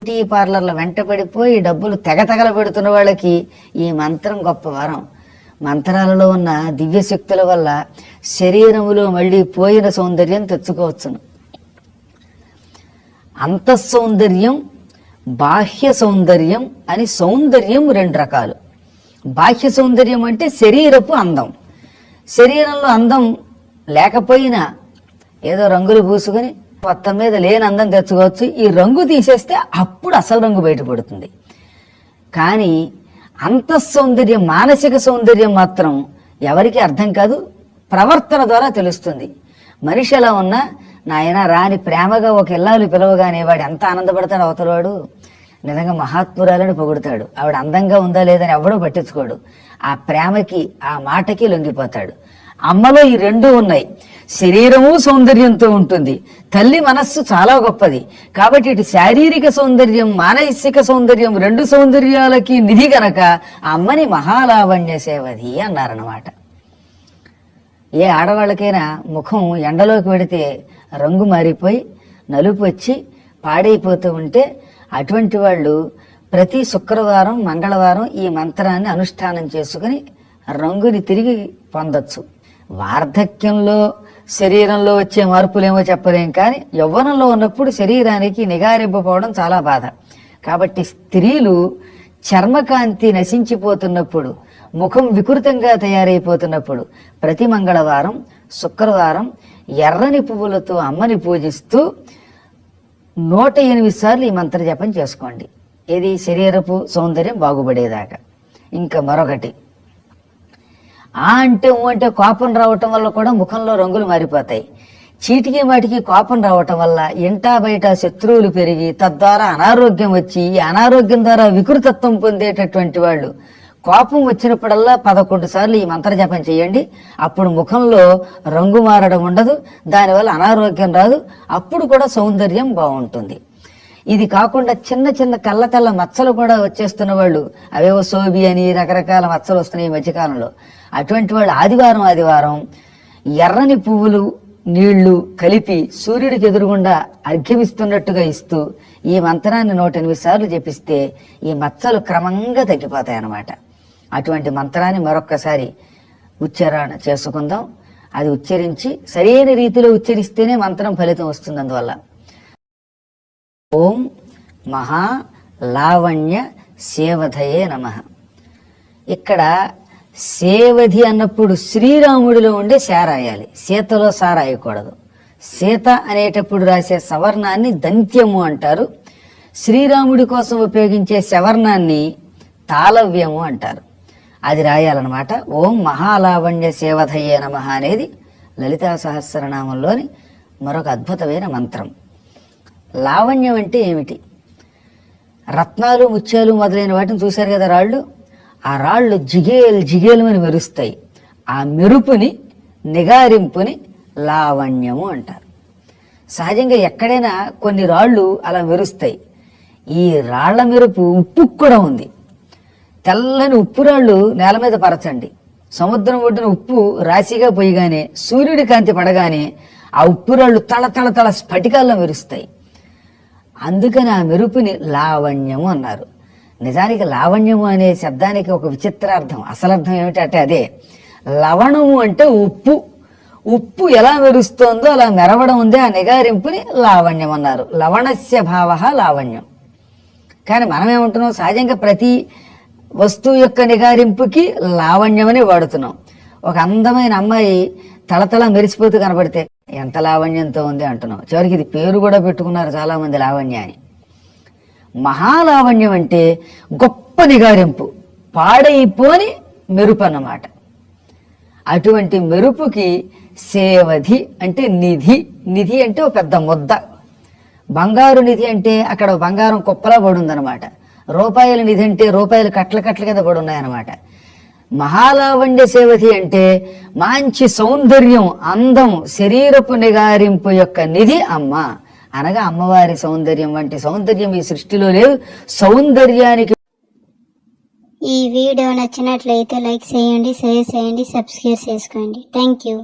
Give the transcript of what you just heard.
Beauty పార్లర్ల వెంటపడిపోయి డబ్బులు తెగతగల పెడుతున్న వాళ్ళకి ఈ మంత్రం గొప్ప వరం. మంత్రాలలో ఉన్న దివ్య శక్తుల వల్ల శరీరములో మళ్ళీ పోయిన సౌందర్యం తెచ్చుకోవచ్చును. అంతఃసౌందర్యం, బాహ్య సౌందర్యం అని సౌందర్యం రెండు రకాలు. బాహ్య సౌందర్యం అంటే శరీరపు అందం. శరీరంలో అందం లేకపోయినా ఏదో రంగులు పూసుకొని మొత్తం మీద లేని అందం తెచ్చుకోవచ్చు. ఈ రంగు తీసేస్తే అప్పుడు అసలు రంగు బయటపడుతుంది. కానీ అంతఃసౌందర్యం, మానసిక సౌందర్యం మాత్రం ఎవరికి అర్థం కాదు, ప్రవర్తన ద్వారా తెలుస్తుంది. మనిషి ఎలా ఉన్నా నాయన రాని ప్రేమగా ఒక ఇల్లాలు పిలవగానే వాడు ఎంత ఆనందపడతాడు అవతలవాడు. నిజంగా మహాత్మురాలని పొగుడతాడు. ఆవిడ అందంగా ఉందా లేదని ఎవడో పట్టించుకోడు. ఆ ప్రేమకి ఆ మాటకి లొంగిపోతాడు. అమ్మలో ఈ రెండూ ఉన్నాయి. శరీరము సౌందర్యంతో ఉంటుంది, తల్లి మనస్సు చాలా గొప్పది. కాబట్టి ఇటు శారీరక సౌందర్యం, మానసిక సౌందర్యం రెండు సౌందర్యాలకి నిధి గనక ఆ అమ్మని మహాలావణ్య సేవధి అన్నారన్నమాట. ఏ ఆడవాళ్ళకైనా ముఖం ఎండలోకి పెడితే రంగు మారిపోయి నలుపు వచ్చి పాడైపోతూ ఉంటే అటువంటి వాళ్ళు ప్రతి శుక్రవారం మంగళవారం ఈ మంత్రాన్ని అనుష్ఠానం చేసుకుని రంగుని తిరిగి పొందొచ్చు. వార్ధక్యంలో శరీరంలో వచ్చే మార్పులేమో చెప్పలేం, కానీ యవ్వనంలో ఉన్నప్పుడు శరీరానికి నిగారింపపోవడం చాలా బాధ. కాబట్టి స్త్రీలు చర్మకాంతి నశించిపోతున్నప్పుడు, ముఖం వికృతంగా తయారైపోతున్నప్పుడు ప్రతి మంగళవారం శుక్రవారం ఎర్రని పువ్వులతో అమ్మని పూజిస్తూ 108 సార్లు ఈ మంత్ర జపం చేసుకోండి. ఇది శరీరపు సౌందర్యం బాగుపడేదాకా. ఇంకా మరొకటి, అంటే కోపం రావటం వల్ల కూడా ముఖంలో రంగులు మారిపోతాయి. చీటికి మాటికి కోపం రావటం వల్ల ఇంటా బయట శత్రువులు పెరిగి తద్వారా అనారోగ్యం వచ్చి, ఈ అనారోగ్యం ద్వారా వికృతత్వం పొందేటటువంటి వాళ్ళు కోపం వచ్చినప్పుడల్లా 11 సార్లు ఈ మంత్ర జపం చేయండి. అప్పుడు ముఖంలో రంగు మారడం ఉండదు, దానివల్ల అనారోగ్యం రాదు, అప్పుడు కూడా సౌందర్యం బాగుంటుంది. ఇది కాకుండా చిన్న చిన్న తెల్ల తెల్ల మచ్చలు కూడా వచ్చేస్తున్న వాళ్ళు, అవేవో సోబి అని రకరకాల మచ్చలు వస్తున్నాయి ఈ మధ్యకాలంలో. అటువంటి వాళ్ళు ఆదివారం ఎర్రని పువ్వులు నీళ్లు కలిపి సూర్యుడికి ఎదురుగుండా అర్ఘ్యమిస్తున్నట్టుగా ఇస్తూ ఈ మంత్రాన్ని 108 సార్లు జపిస్తే ఈ మచ్చలు క్రమంగా తగ్గిపోతాయి అన్నమాట. అటువంటి మంత్రాన్ని మరొక్కసారి ఉచ్చారణ చేసుకుందాం. అది ఉచ్చరించి సరైన రీతిలో ఉచ్చరిస్తేనే మంత్రం ఫలితం వస్తుంది. అందువల్ల ఓం మహా లావణ్య సేవధయే నమః. ఇక్కడ సేవధి అన్నప్పుడు శ్రీరాముడిలో ఉండే శా రాయాలి, సీతలో సా రాయకూడదు. సీత అనేటప్పుడు రాసే సవర్ణాన్ని దంత్యము అంటారు. శ్రీరాముడి కోసం ఉపయోగించే సవర్ణాన్ని తాళవ్యము అంటారు. అది రాయాలన్నమాట. ఓం మహాలావణ్య సేవధయే నమః అనేది లలితా సహస్రనామంలోని మరొక అద్భుతమైన మంత్రం. లావణ్యం అంటే ఏమిటి? రత్నాలు ముత్యాలు మొదలైన వాటిని చూశారు కదా, రాళ్ళు. ఆ రాళ్ళు జిగేలు అని మెరుస్తాయి. ఆ మెరుపుని, నిగారింపుని లావణ్యము అంటారు. సహజంగా ఎక్కడైనా కొన్ని రాళ్ళు అలా మెరుస్తాయి. ఈ రాళ్ల మెరుపు ఉప్పు కూడా ఉంది. తెల్లని ఉప్పు రాళ్ళు నేల మీద పరచండి. సముద్రం ఒడ్డున ఉప్పు రాశిగా పోయిగానే సూర్యుడి కాంతి పడగానే ఆ ఉప్పు రాళ్ళు తళ స్ఫటికాల్లో మెరుస్తాయి. అందుకని ఆ మెరుపుని లావణ్యము అన్నారు. నిజానికి లావణ్యము అనే శబ్దానికి ఒక విచిత్రార్థం, అసలర్థం ఏమిటంటే అదే. లవణము అంటే ఉప్పు. ఉప్పు ఎలా మెరుస్తోందో అలా మెరవడం ఉందే, ఆ నిగారింపుని లావణ్యం అన్నారు. లవణస్య భావ లావణ్యం. కానీ మనం ఏమంటున్నాం, సహజంగా ప్రతి వస్తువు యొక్క నిగారింపుకి లావణ్యమని వాడుతున్నాం. ఒక అందమైన అమ్మాయి తళతళ మెరిసిపోతూ కనబడితే ఎంత లావణ్యంతో ఉంది అంటున్నాం. చివరికి ఇది పేరు కూడా పెట్టుకున్నారు చాలా మంది, లావణ్య అని. మహాలావణ్యం అంటే గొప్ప నిగారింపు, పాడైపోని మెరుపు అన్నమాట. అటువంటి మెరుపుకి సేవధి అంటే నిధి. నిధి అంటే ఒక పెద్ద ముద్ద. బంగారు నిధి అంటే అక్కడ బంగారం కుప్పలా పడుందనమాట. రూపాయల నిధి అంటే రూపాయలు కట్ల కింద పడి ఉన్నాయన్నమాట. మహాలావణ్య సేవధి అంటే మంచి సౌందర్యం, అందం, శరీరపు నిగారింపు యొక్క నిధి అమ్మ. అనగా అమ్మవారి సౌందర్యం వంటి సౌందర్యం ఈ సృష్టిలో లేదు. సౌందర్యానికి ఈ వీడియో నచ్చినట్లయితే లైక్ చేయండి, షేర్ చేయండి, సబ్స్క్రైబ్ చేసుకోండి. Thank you.